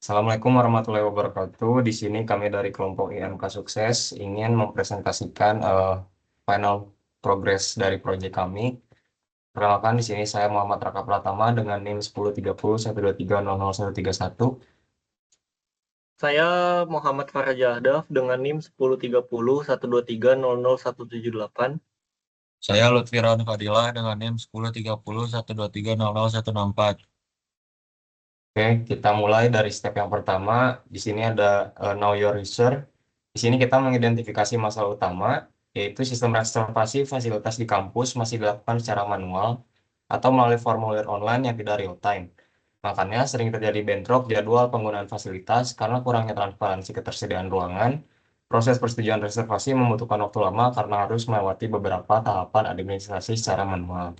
Assalamualaikum warahmatullahi wabarakatuh. Di sini kami dari kelompok IMK Sukses ingin mempresentasikan final progress dari proyek kami. Perkenalkan di sini saya Muhammad Raka Pratama dengan NIM 1030 123 00 131. Saya Muhammad Faraj Ahdaf dengan NIM 1030 123 00 178. Saya Lutfi Ron Fadilah dengan NIM 1030 123 00 164. Oke, kita mulai dari step yang pertama. Di sini ada Know Your User. Di sini kita mengidentifikasi masalah utama, yaitu sistem reservasi fasilitas di kampus masih dilakukan secara manual atau melalui formulir online yang tidak real time. Makanya sering terjadi bentrok jadwal penggunaan fasilitas karena kurangnya transparansi ketersediaan ruangan. Proses persetujuan reservasi membutuhkan waktu lama karena harus melewati beberapa tahapan administrasi secara manual.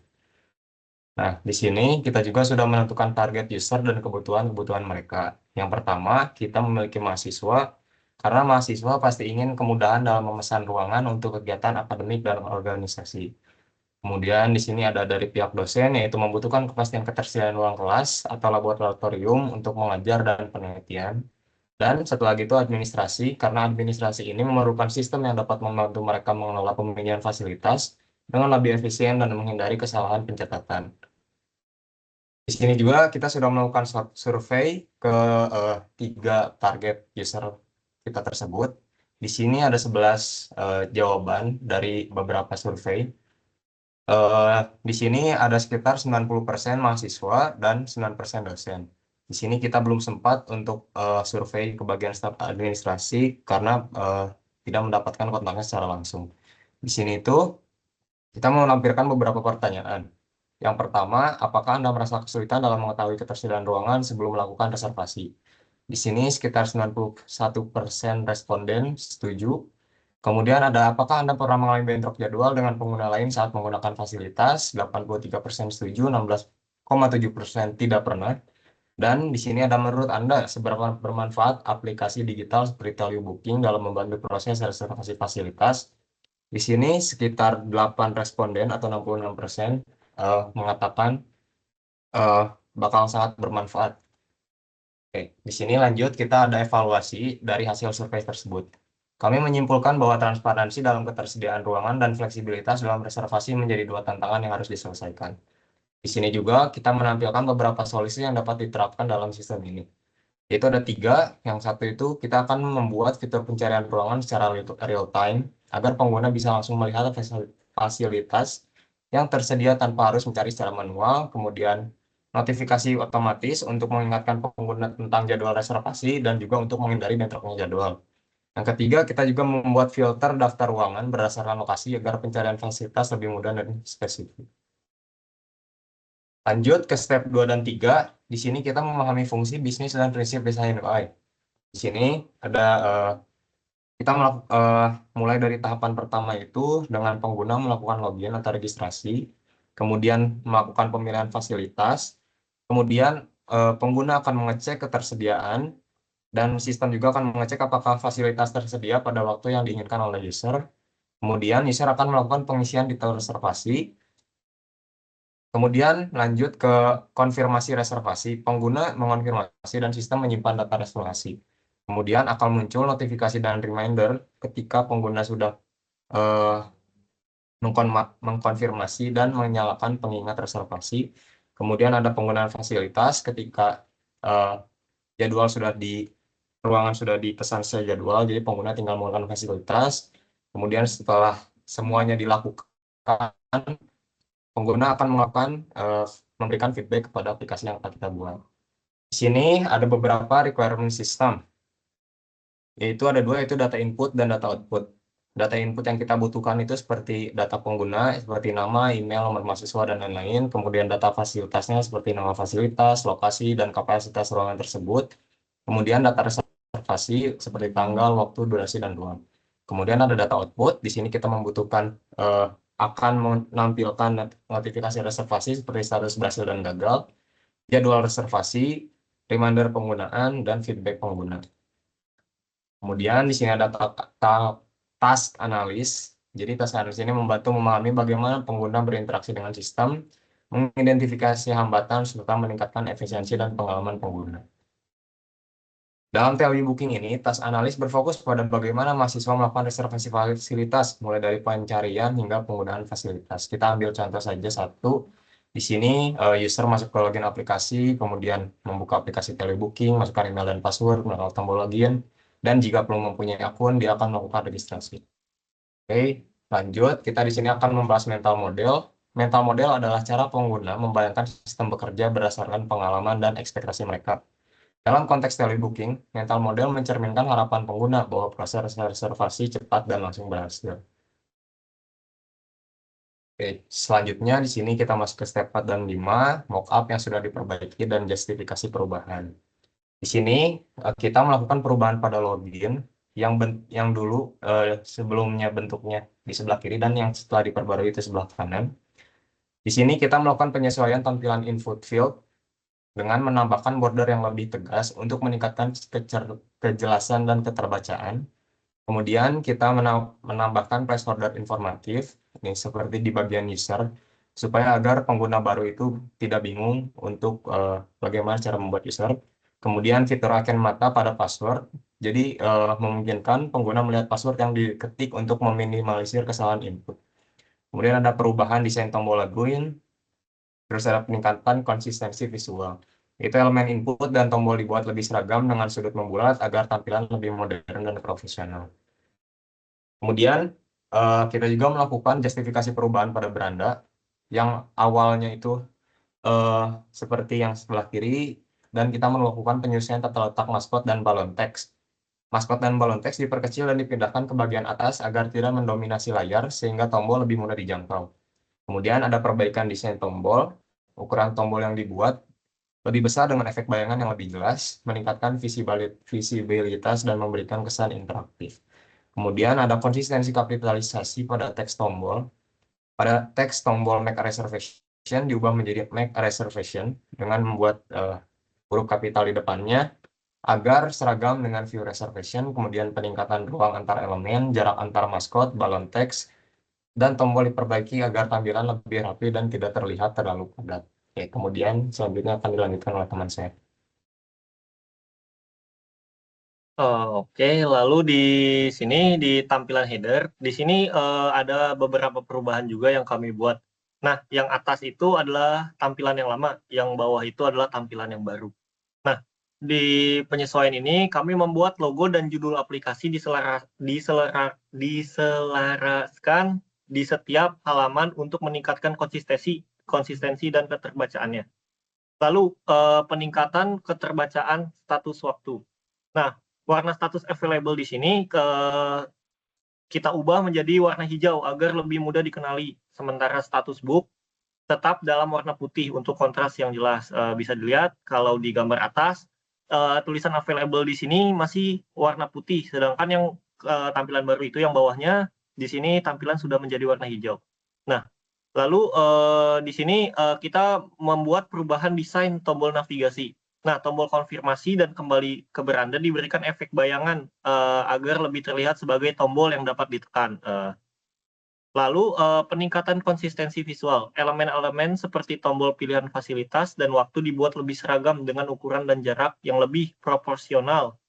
Nah, di sini kita juga sudah menentukan target user dan kebutuhan-kebutuhan mereka. Yang pertama, kita memiliki mahasiswa, karena mahasiswa pasti ingin kemudahan dalam memesan ruangan untuk kegiatan akademik dan organisasi. Kemudian di sini ada dari pihak dosen, yaitu membutuhkan kepastian ketersediaan ruang kelas atau laboratorium untuk mengajar dan penelitian. Dan setelah itu administrasi, karena administrasi ini memerlukan sistem yang dapat membantu mereka mengelola pemilihan fasilitas dengan lebih efisien dan menghindari kesalahan pencatatan. Di sini juga kita sudah melakukan survei ke tiga target user kita tersebut. Di sini ada 11 jawaban dari beberapa survei. Di sini ada sekitar 90% mahasiswa dan 9% dosen. Di sini kita belum sempat untuk survei ke bagian staf administrasi karena tidak mendapatkan kontaknya secara langsung. Di sini itu kita mau menampilkan beberapa pertanyaan. Yang pertama, apakah Anda merasa kesulitan dalam mengetahui ketersediaan ruangan sebelum melakukan reservasi? Di sini sekitar 91% responden setuju. Kemudian ada apakah Anda pernah mengalami bentrok jadwal dengan pengguna lain saat menggunakan fasilitas? 83% setuju, 16,7% tidak pernah. Dan di sini ada menurut Anda seberapa bermanfaat aplikasi digital seperti Telebooking dalam membantu proses reservasi fasilitas? Di sini sekitar 8 responden atau 66% mengatakan eh, bakal sangat bermanfaat. Oke, di sini lanjut kita ada evaluasi dari hasil survei tersebut. Kami menyimpulkan bahwa transparansi dalam ketersediaan ruangan dan fleksibilitas dalam reservasi menjadi dua tantangan yang harus diselesaikan. Di sini juga kita menampilkan beberapa solusi yang dapat diterapkan dalam sistem ini. Itu ada tiga. Yang satu itu kita akan membuat fitur pencarian ruangan secara real time agar pengguna bisa langsung melihat fasilitas yang tersedia tanpa harus mencari secara manual. Kemudian notifikasi otomatis untuk mengingatkan pengguna tentang jadwal reservasi dan juga untuk menghindari bentroknya jadwal. Yang ketiga, kita juga membuat filter daftar ruangan berdasarkan lokasi agar pencarian fasilitas lebih mudah dan spesifik. Lanjut ke step 2 dan 3. Di sini kita memahami fungsi bisnis dan prinsip desain UI. Di sini ada kita mulai dari tahapan pertama itu dengan pengguna melakukan login atau registrasi, kemudian melakukan pemilihan fasilitas, kemudian pengguna akan mengecek ketersediaan, dan sistem juga akan mengecek apakah fasilitas tersedia pada waktu yang diinginkan oleh user. Kemudian user akan melakukan pengisian detail reservasi. Kemudian lanjut ke konfirmasi reservasi. Pengguna mengonfirmasi dan sistem menyimpan data reservasi. Kemudian akan muncul notifikasi dan reminder ketika pengguna sudah eh, mengkonfirmasi dan menyalakan pengingat reservasi. Kemudian ada penggunaan fasilitas ketika eh, jadwal sudah di ruangan sudah dipesan sesuai jadwal, jadi pengguna tinggal menggunakan fasilitas. Kemudian setelah semuanya dilakukan, pengguna akan memberikan feedback kepada aplikasi yang akan kita buat. Di sini ada beberapa requirement system, yaitu ada dua, yaitu data input dan data output. Data input yang kita butuhkan itu seperti data pengguna, seperti nama, email, nomor mahasiswa, dan lain-lain. Kemudian data fasilitasnya seperti nama fasilitas, lokasi, dan kapasitas ruangan tersebut. Kemudian data reservasi seperti tanggal, waktu, durasi, dan ruang. Kemudian ada data output. Di sini kita membutuhkan akan menampilkan notifikasi reservasi seperti status berhasil dan gagal, jadwal reservasi, reminder penggunaan, dan feedback pengguna. Kemudian di sini ada task analis. Jadi task analis ini membantu memahami bagaimana pengguna berinteraksi dengan sistem, mengidentifikasi hambatan, serta meningkatkan efisiensi dan pengalaman pengguna. Dalam teori booking ini, task analis berfokus pada bagaimana mahasiswa melakukan reservasi fasilitas, mulai dari pencarian hingga penggunaan fasilitas. Kita ambil contoh saja satu. Di sini, user masuk ke login aplikasi, kemudian membuka aplikasi telebooking, masukkan email dan password, menekan tombol login, dan jika belum mempunyai akun, dia akan melakukan registrasi. Oke, lanjut. Kita di sini akan membahas mental model. Mental model adalah cara pengguna membayangkan sistem bekerja berdasarkan pengalaman dan ekspektasi mereka. Dalam konteks telebooking, mental model mencerminkan harapan pengguna bahwa proses reservasi cepat dan langsung berhasil. Oke, selanjutnya di sini kita masuk ke step 4 dan 5, mockup yang sudah diperbaiki dan justifikasi perubahan. Di sini kita melakukan perubahan pada login yang dulu sebelumnya bentuknya di sebelah kiri dan yang setelah diperbarui itu sebelah kanan. Di sini kita melakukan penyesuaian tampilan input field dengan menambahkan border yang lebih tegas untuk meningkatkan kejelasan dan keterbacaan. Kemudian kita menambahkan placeholder informatif, ini seperti di bagian user, supaya agar pengguna baru itu tidak bingung untuk bagaimana cara membuat user. Kemudian fitur icon mata pada password, jadi memungkinkan pengguna melihat password yang diketik untuk meminimalisir kesalahan input. Kemudian ada perubahan desain tombol login, terus ada peningkatan konsistensi visual. Itu elemen input dan tombol dibuat lebih seragam dengan sudut membulat agar tampilan lebih modern dan profesional. Kemudian kita juga melakukan justifikasi perubahan pada beranda yang awalnya itu seperti yang sebelah kiri, dan kita melakukan penyesuaian tata letak maskot dan balon teks. Maskot dan balon teks diperkecil dan dipindahkan ke bagian atas agar tidak mendominasi layar sehingga tombol lebih mudah dijangkau. Kemudian ada perbaikan desain tombol, ukuran tombol yang dibuat lebih besar dengan efek bayangan yang lebih jelas, meningkatkan visibilitas dan memberikan kesan interaktif. Kemudian ada konsistensi kapitalisasi pada teks tombol. Pada teks tombol make a reservation diubah menjadi make a reservation dengan membuat huruf kapital di depannya agar seragam dengan view reservation. Kemudian peningkatan ruang antar elemen, jarak antar maskot, balon teks, dan tombol diperbaiki agar tampilan lebih rapi dan tidak terlihat terlalu padat. Oke, kemudian selanjutnya akan dilanjutkan oleh teman saya. Oke, lalu di sini di tampilan header, di sini ada beberapa perubahan juga yang kami buat. Nah, yang atas itu adalah tampilan yang lama, yang bawah itu adalah tampilan yang baru. Nah, di penyesuaian ini kami membuat logo dan judul aplikasi diselaraskan di setiap halaman untuk meningkatkan konsistensi dan keterbacaannya. Lalu peningkatan keterbacaan status waktu. Nah, warna status available di sini kita ubah menjadi warna hijau agar lebih mudah dikenali. Sementara status book tetap dalam warna putih untuk kontras yang jelas. Bisa dilihat kalau di gambar atas, tulisan available di sini masih warna putih, sedangkan yang tampilan baru itu yang bawahnya di sini tampilan sudah menjadi warna hijau. Nah, lalu di sini kita membuat perubahan desain tombol navigasi. Nah, tombol konfirmasi dan kembali ke beranda diberikan efek bayangan agar lebih terlihat sebagai tombol yang dapat ditekan. Lalu peningkatan konsistensi visual. Elemen-elemen seperti tombol pilihan fasilitas dan waktu dibuat lebih seragam dengan ukuran dan jarak yang lebih proporsional.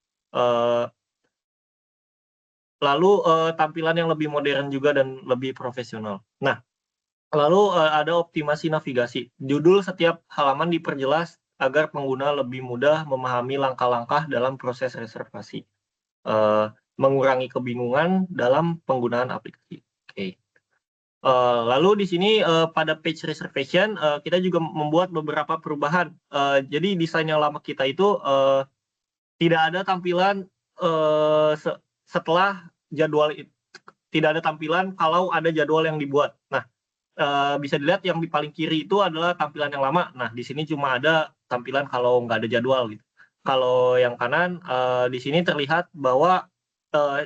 Lalu tampilan yang lebih modern juga dan lebih profesional. Nah, lalu ada optimasi navigasi. Judul setiap halaman diperjelas agar pengguna lebih mudah memahami langkah-langkah dalam proses reservasi. Mengurangi kebingungan dalam penggunaan aplikasi. Oke. Lalu di sini pada page reservation kita juga membuat beberapa perubahan. Jadi desain yang lama kita itu tidak ada tampilan setelah jadwal, tidak ada tampilan kalau ada jadwal yang dibuat. Nah, bisa dilihat yang di paling kiri itu adalah tampilan yang lama. Nah, di sini cuma ada tampilan kalau nggak ada jadwal gitu. Kalau yang kanan di sini terlihat bahwa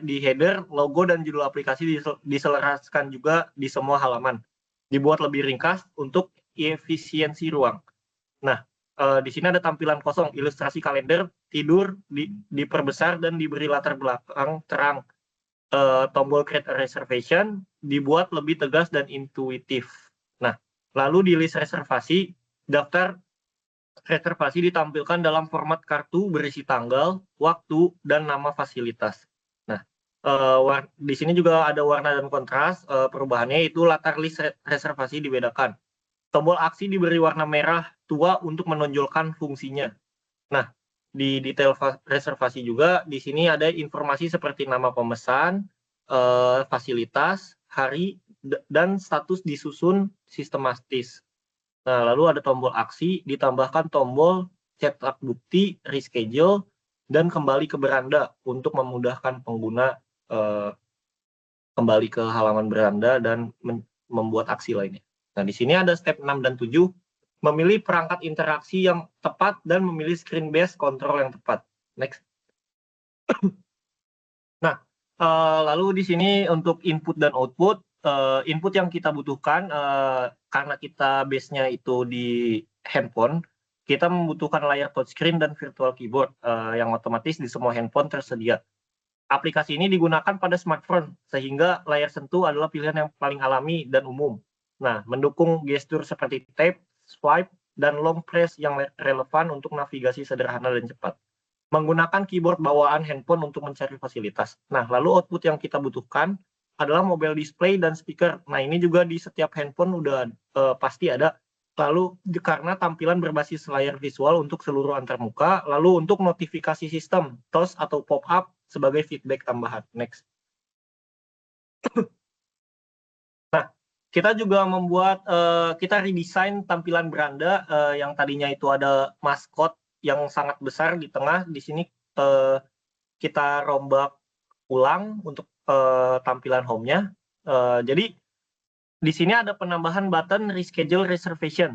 di header, logo dan judul aplikasi diselaraskan juga di semua halaman. Dibuat lebih ringkas untuk efisiensi ruang. Nah, di sini ada tampilan kosong, ilustrasi kalender, tidur, diperbesar dan diberi latar belakang terang. Tombol create a reservation dibuat lebih tegas dan intuitif. Nah, lalu di list reservasi, daftar reservasi ditampilkan dalam format kartu berisi tanggal, waktu, dan nama fasilitas. Nah, di sini juga ada warna dan kontras. Perubahannya itu latar list reservasi dibedakan. Tombol aksi diberi warna merah tua untuk menonjolkan fungsinya. Nah, di detail reservasi juga di sini ada informasi seperti nama pemesan, fasilitas, hari, dan status disusun sistematis. Nah, lalu ada tombol aksi, ditambahkan tombol cetak bukti, reschedule, dan kembali ke beranda untuk memudahkan pengguna kembali ke halaman beranda dan membuat aksi lainnya. Nah, di sini ada step 6 dan 7, memilih perangkat interaksi yang tepat dan memilih screen based control yang tepat. Next. Nah, lalu di sini untuk input dan output, input yang kita butuhkan karena kita base-nya itu di handphone, kita membutuhkan layar touchscreen dan virtual keyboard yang otomatis di semua handphone tersedia. Aplikasi ini digunakan pada smartphone, sehingga layar sentuh adalah pilihan yang paling alami dan umum. Nah, mendukung gestur seperti tap, swipe, dan long press yang relevan untuk navigasi sederhana dan cepat. Menggunakan keyboard bawaan handphone untuk mencari fasilitas. Nah, lalu output yang kita butuhkan adalah mobile display dan speaker. Nah, ini juga di setiap handphone udah pasti ada. Lalu karena tampilan berbasis layar visual untuk seluruh antarmuka, lalu untuk notifikasi sistem, TOS atau pop-up sebagai feedback tambahan. Next. Nah, kita juga membuat, kita redesign tampilan beranda yang tadinya itu ada maskot yang sangat besar di tengah. Di sini kita rombak ulang untuk tampilan home-nya. Jadi di sini ada penambahan button reschedule reservation.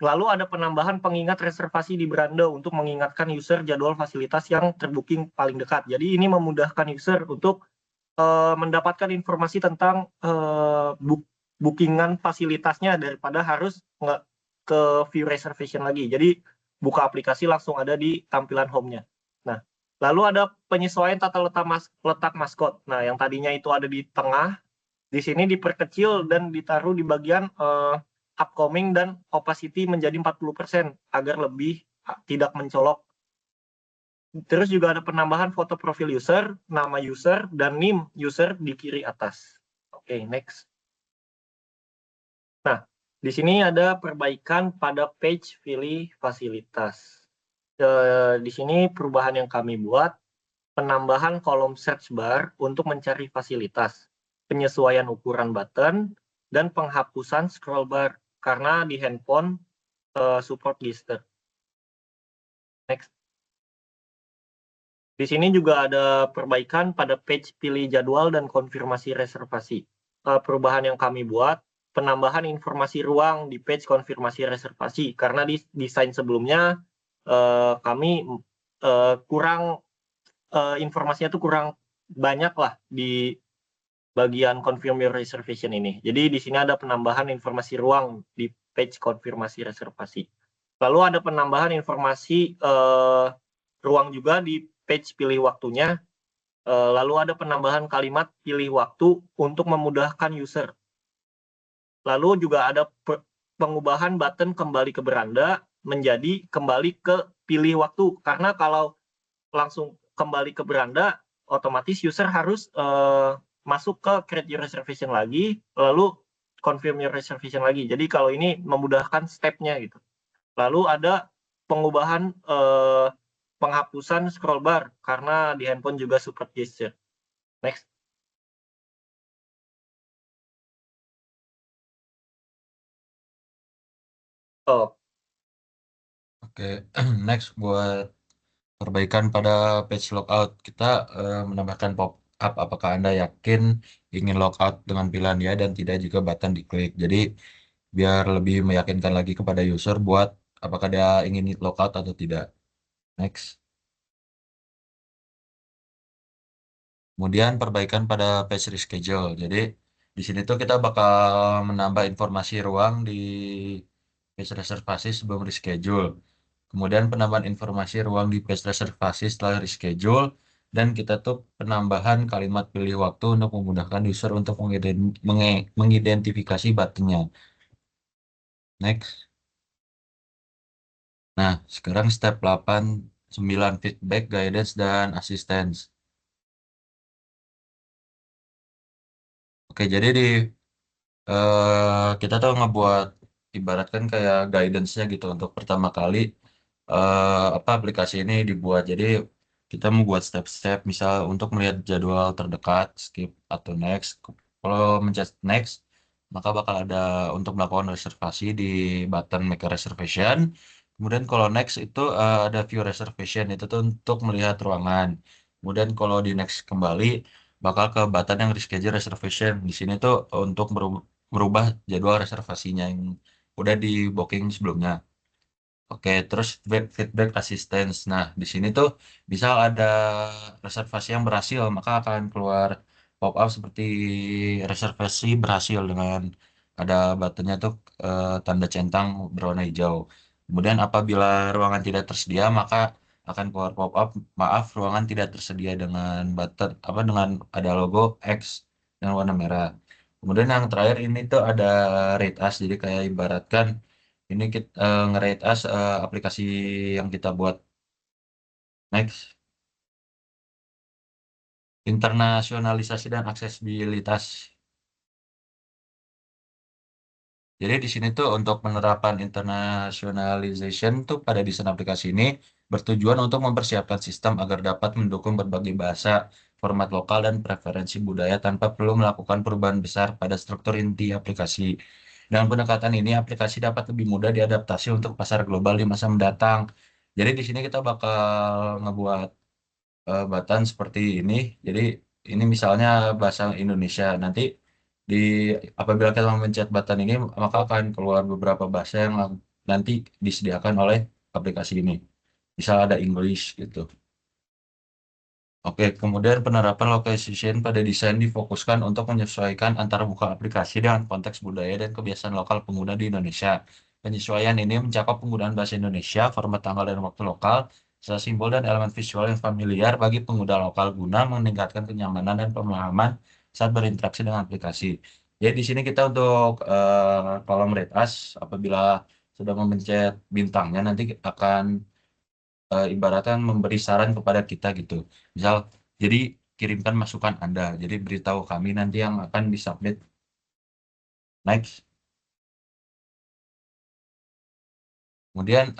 Lalu ada penambahan pengingat reservasi di beranda untuk mengingatkan user jadwal fasilitas yang terbooking paling dekat. Jadi ini memudahkan user untuk mendapatkan informasi tentang bookingan fasilitasnya daripada harus ke view reservation lagi. Jadi buka aplikasi langsung ada di tampilan home-nya. Nah, lalu ada penyesuaian tata letak maskot. Nah, yang tadinya itu ada di tengah, di sini diperkecil dan ditaruh di bagian upcoming dan opacity menjadi 40% agar lebih tidak mencolok. Terus juga ada penambahan foto profil user, nama user, dan name user di kiri atas. Oke, next. Nah, di sini ada perbaikan pada page pilih fasilitas. Di sini perubahan yang kami buat, penambahan kolom search bar untuk mencari fasilitas, penyesuaian ukuran button, dan penghapusan scroll bar karena di handphone support gesture. Next. Di sini juga ada perbaikan pada page pilih jadwal dan konfirmasi reservasi. Perubahan yang kami buat, penambahan informasi ruang di page konfirmasi reservasi karena di desain sebelumnya kami kurang informasinya tuh kurang banyak lah di bagian confirm your reservation ini. Jadi di sini ada penambahan informasi ruang di page konfirmasi reservasi. Lalu ada penambahan informasi ruang juga di page pilih waktunya. Lalu ada penambahan kalimat pilih waktu untuk memudahkan user. Lalu juga ada pengubahan button kembali ke beranda menjadi kembali ke pilih waktu. Karena kalau langsung kembali ke beranda, otomatis user harus masuk ke create your reservation lagi, lalu confirm your reservation lagi. Jadi kalau ini memudahkan step-nya gitu. Lalu ada pengubahan penghapusan scroll bar karena di handphone juga support gesture. Next. Oh. Oke, next buat perbaikan pada page logout. Kita menambahkan pop-up apakah Anda yakin ingin logout dengan pilihan ya dan tidak jika button diklik. Jadi biar lebih meyakinkan lagi kepada user buat apakah dia ingin logout atau tidak. Next. Kemudian perbaikan pada page reschedule. Jadi di sini tuh kita bakal menambah informasi ruang di page reservasi sebelum reschedule. Kemudian penambahan informasi ruang di page reservasi setelah reschedule. Dan kita tuh penambahan kalimat pilih waktu untuk memudahkan user untuk mengidentifikasi buttonnya. Next. Nah, sekarang step 8, 9 feedback, guidance, dan assistance. Oke, jadi kita tuh ngebuat ibaratkan kayak guidance-nya gitu untuk pertama kali apa aplikasi ini dibuat. Jadi kita membuat step-step, misal untuk melihat jadwal terdekat, skip atau next. Kalau mencet next, maka bakal ada untuk melakukan reservasi di button make a reservation. Kemudian kalau next itu ada view reservation, itu tuh untuk melihat ruangan. Kemudian kalau di next kembali, bakal ke button yang reschedule reservation. Di sini tuh untuk merubah jadwal reservasinya yang udah di booking sebelumnya. Oke, terus feedback assistance. Nah, di sini tuh bisa ada reservasi yang berhasil, maka akan keluar pop-up seperti reservasi berhasil dengan ada buttonnya tuh tanda centang berwarna hijau. Kemudian apabila ruangan tidak tersedia, maka akan keluar pop-up, maaf, ruangan tidak tersedia dengan button apa dengan ada logo X dengan warna merah. Kemudian yang terakhir ini tuh ada rate us, jadi kayak ibaratkan ini kita nge-rate as aplikasi yang kita buat. Next, internasionalisasi dan aksesibilitas. Jadi di sini tuh untuk penerapan internationalization tuh pada desain aplikasi ini bertujuan untuk mempersiapkan sistem agar dapat mendukung berbagai bahasa, format lokal, dan preferensi budaya tanpa perlu melakukan perubahan besar pada struktur inti aplikasi. Dengan pendekatan ini, aplikasi dapat lebih mudah diadaptasi untuk pasar global di masa mendatang. Jadi di sini kita bakal ngebuat button seperti ini. Jadi ini misalnya bahasa Indonesia. Nanti di apabila kita memencet button ini, maka akan keluar beberapa bahasa yang nanti disediakan oleh aplikasi ini. Misal ada English gitu. Oke, kemudian penerapan localization pada desain difokuskan untuk menyesuaikan antara buka aplikasi dengan konteks budaya dan kebiasaan lokal pengguna di Indonesia. Penyesuaian ini mencakup penggunaan bahasa Indonesia, format tanggal dan waktu lokal, serta simbol dan elemen visual yang familiar bagi pengguna lokal guna meningkatkan kenyamanan dan pemahaman saat berinteraksi dengan aplikasi. Jadi di sini kita untuk kolom rate us, apabila sudah memencet bintangnya nanti akan ibaratnya memberi saran kepada kita gitu. Misal, jadi kirimkan masukan Anda. Jadi beritahu kami nanti yang akan disubmit. Next. Kemudian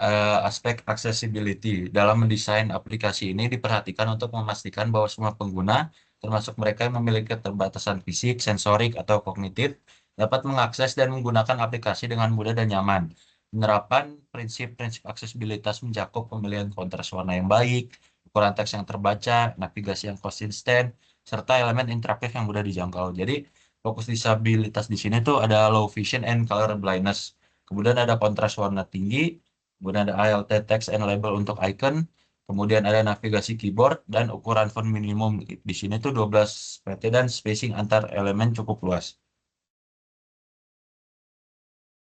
aspek accessibility. Dalam mendesain aplikasi ini diperhatikan untuk memastikan bahwa semua pengguna, termasuk mereka yang memiliki keterbatasan fisik, sensorik, atau kognitif, dapat mengakses dan menggunakan aplikasi dengan mudah dan nyaman. Penerapan prinsip-prinsip aksesibilitas mencakup pemilihan kontras warna yang baik, ukuran teks yang terbaca, navigasi yang konsisten, serta elemen interaktif yang mudah dijangkau. Jadi, fokus disabilitas di sini tuh ada low vision and color blindness. Kemudian ada kontras warna tinggi, kemudian ada ALT text and label untuk icon, kemudian ada navigasi keyboard dan ukuran font minimum di sini tuh 12 pt dan spacing antar elemen cukup luas.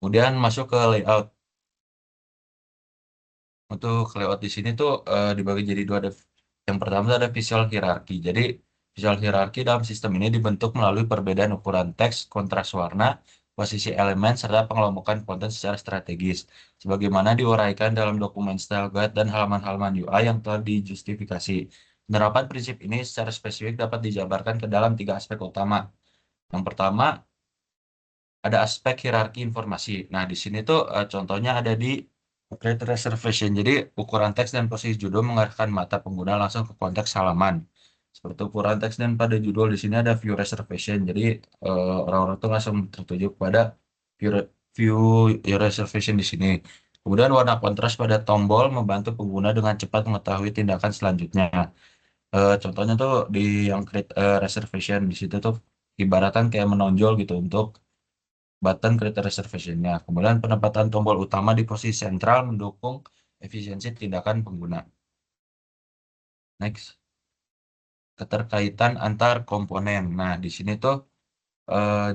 Kemudian masuk ke layout. Untuk layout di sini tuh dibagi jadi dua. Yang pertama tuh ada visual hierarchy. Jadi visual hierarchy dalam sistem ini dibentuk melalui perbedaan ukuran teks, kontras warna, posisi elemen, serta pengelompokan konten secara strategis. Sebagaimana diuraikan dalam dokumen style guide dan halaman-halaman UI yang telah dijustifikasi. Penerapan prinsip ini secara spesifik dapat dijabarkan ke dalam tiga aspek utama. Yang pertama, ada aspek hierarki informasi. Nah, di sini tuh contohnya ada di Create Reservation. Jadi, ukuran teks dan posisi judul mengarahkan mata pengguna langsung ke konteks halaman. Seperti ukuran teks dan pada judul di sini ada view reservation. Jadi, orang-orang tuh langsung tertuju kepada view, view reservation di sini. Kemudian warna kontras pada tombol membantu pengguna dengan cepat mengetahui tindakan selanjutnya. Contohnya tuh di yang create reservation di situ tuh ibaratkan kayak menonjol gitu untuk button create reservation-nya. Kemudian penempatan tombol utama di posisi sentral mendukung efisiensi tindakan pengguna. Next, keterkaitan antar komponen. Nah, di sini tuh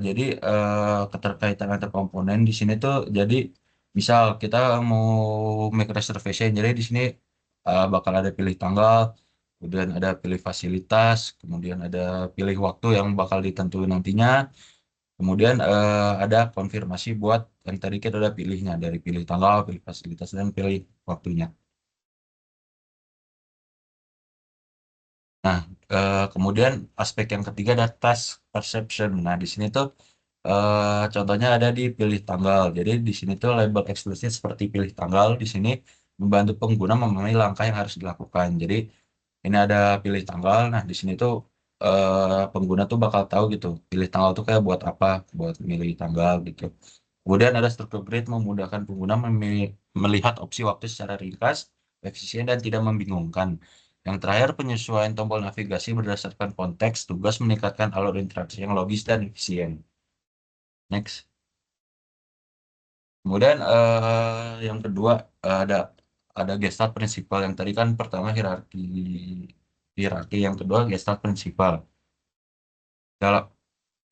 jadi keterkaitan antar komponen di sini tuh jadi misal kita mau make reservation, jadi di sini bakal ada pilih tanggal, kemudian ada pilih fasilitas, kemudian ada pilih waktu yang bakal ditentuin nantinya. Kemudian ada konfirmasi buat yang tadi kita udah pilihnya, dari pilih tanggal, pilih fasilitas, dan pilih waktunya. Nah, kemudian aspek yang ketiga ada task perception. Nah, di sini tuh contohnya ada di pilih tanggal. Jadi di sini tuh label eksplisit seperti pilih tanggal di sini membantu pengguna memahami langkah yang harus dilakukan. Jadi ini ada pilih tanggal. Nah, di sini tuh pengguna tuh bakal tahu gitu. Pilih tanggal tuh kayak buat apa? Buat milih tanggal gitu. Kemudian ada struktur grid memudahkan pengguna melihat opsi waktu secara ringkas, efisien, dan tidak membingungkan. Yang terakhir, penyesuaian tombol navigasi berdasarkan konteks tugas meningkatkan alur interaksi yang logis dan efisien. Next. Kemudian yang kedua ada gestalt prinsipal. Yang tadi kan pertama hierarki, yang kedua gestalt prinsipal. Dalam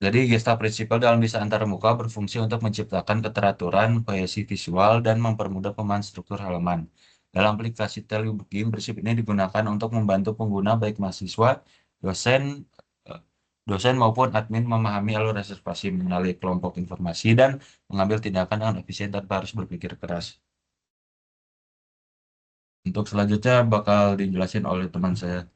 Jadi gestalt prinsipal dalam desain antarmuka berfungsi untuk menciptakan keteraturan, kohesi visual, dan mempermudah pemahaman struktur halaman. Dalam aplikasi Telebooking, prinsip ini digunakan untuk membantu pengguna baik mahasiswa, dosen, eh, dosen maupun admin memahami alur reservasi, mengenali kelompok informasi, dan mengambil tindakan dengan efisien tanpa harus berpikir keras. Untuk selanjutnya bakal dijelasin oleh teman saya.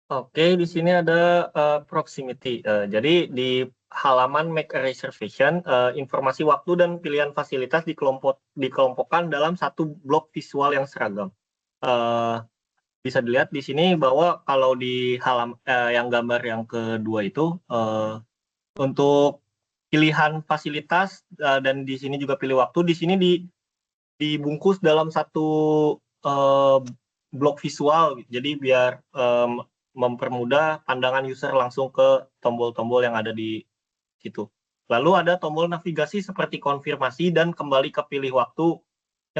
Oke, di sini ada proximity. Jadi di halaman make a reservation, informasi waktu dan pilihan fasilitas dikelompokkan dalam satu blok visual yang seragam. Bisa dilihat di sini bahwa kalau di yang gambar yang kedua itu untuk pilihan fasilitas dan di sini juga pilih waktu, di sini dibungkus dalam satu blok visual. Jadi biar mempermudah pandangan user langsung ke tombol-tombol yang ada di situ. Lalu ada tombol navigasi seperti konfirmasi dan kembali ke pilih waktu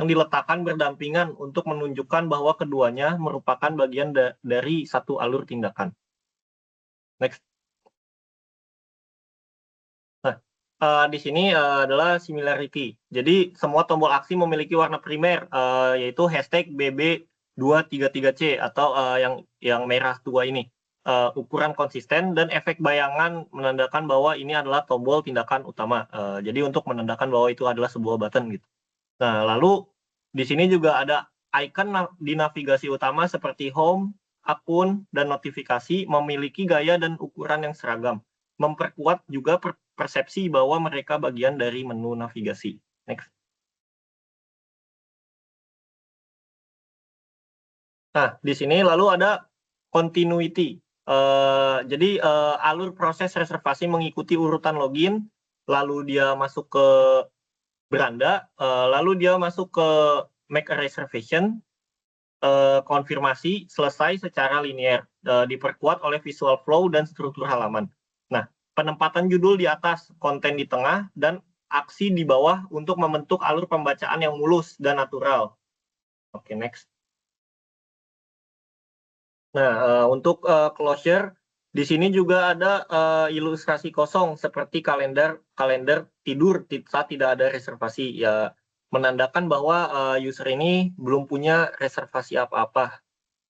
yang diletakkan berdampingan untuk menunjukkan bahwa keduanya merupakan bagian dari satu alur tindakan. Next. Nah, di sini adalah similarity. Jadi semua tombol aksi memiliki warna primer, yaitu hashtag BB233C atau yang merah tua ini. Ukuran konsisten dan efek bayangan menandakan bahwa ini adalah tombol tindakan utama. Jadi untuk menandakan bahwa itu adalah sebuah button gitu. Nah, lalu di sini juga ada icon di navigasi utama seperti home, akun, dan notifikasi memiliki gaya dan ukuran yang seragam. Memperkuat juga persepsi bahwa mereka bagian dari menu navigasi. Next. Nah, di sini lalu ada continuity. Jadi alur proses reservasi mengikuti urutan login, lalu dia masuk ke beranda, lalu dia masuk ke make a reservation, konfirmasi, selesai secara linear, diperkuat oleh visual flow dan struktur halaman. Nah, penempatan judul di atas, konten di tengah, dan aksi di bawah untuk membentuk alur pembacaan yang mulus dan natural. Oke, next. Nah, untuk closure, di sini juga ada ilustrasi kosong seperti kalender tidur saat tidak ada reservasi, ya menandakan bahwa user ini belum punya reservasi apa-apa.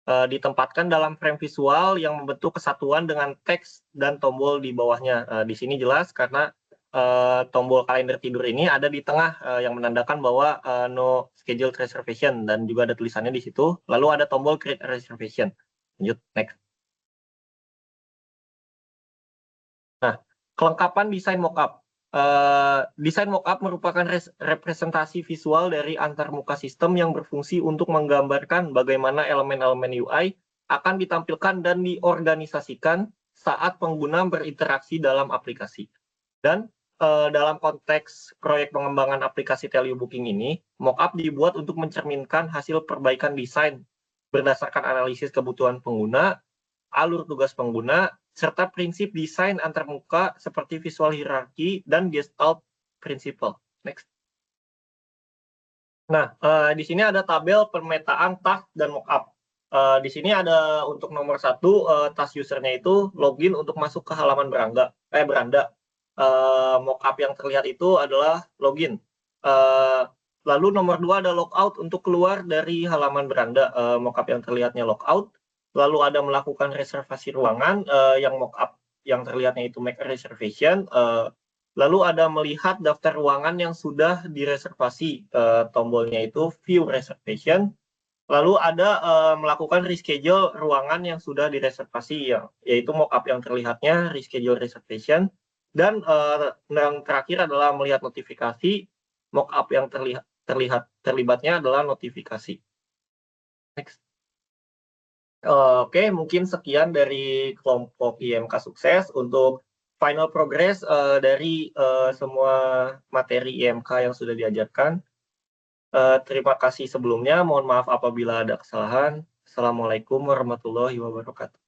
Ditempatkan dalam frame visual yang membentuk kesatuan dengan teks dan tombol di bawahnya. Di sini jelas karena tombol kalender tidur ini ada di tengah yang menandakan bahwa no scheduled reservation dan juga ada tulisannya di situ. Lalu ada tombol create reservation. Lanjut, next. Nah, kelengkapan desain mockup. Desain mockup merupakan representasi visual dari antarmuka sistem yang berfungsi untuk menggambarkan bagaimana elemen-elemen UI akan ditampilkan dan diorganisasikan saat pengguna berinteraksi dalam aplikasi. Dan dalam konteks proyek pengembangan aplikasi Telebooking ini, mockup dibuat untuk mencerminkan hasil perbaikan desain berdasarkan analisis kebutuhan pengguna, alur tugas pengguna, serta prinsip desain antarmuka seperti visual hierarki dan gestalt principle. Next. Nah, di sini ada tabel pemetaan task dan mockup. Di sini ada untuk nomor 1, task usernya itu login untuk masuk ke halaman beranda. Mockup yang terlihat itu adalah login. Lalu nomor 2 ada logout untuk keluar dari halaman beranda. Mockup yang terlihatnya logout. Lalu ada melakukan reservasi ruangan yang mockup yang terlihatnya itu make a reservation, lalu ada melihat daftar ruangan yang sudah direservasi, tombolnya itu view reservation, lalu ada melakukan reschedule ruangan yang sudah direservasi, yaitu mockup yang terlihatnya reschedule reservation, dan yang terakhir adalah melihat notifikasi. Mockup yang terlibatnya adalah notifikasi. Next. Oke, mungkin sekian dari kelompok IMK Sukses untuk final progress dari semua materi IMK yang sudah diajarkan. Terima kasih sebelumnya, mohon maaf apabila ada kesalahan. Assalamualaikum warahmatullahi wabarakatuh.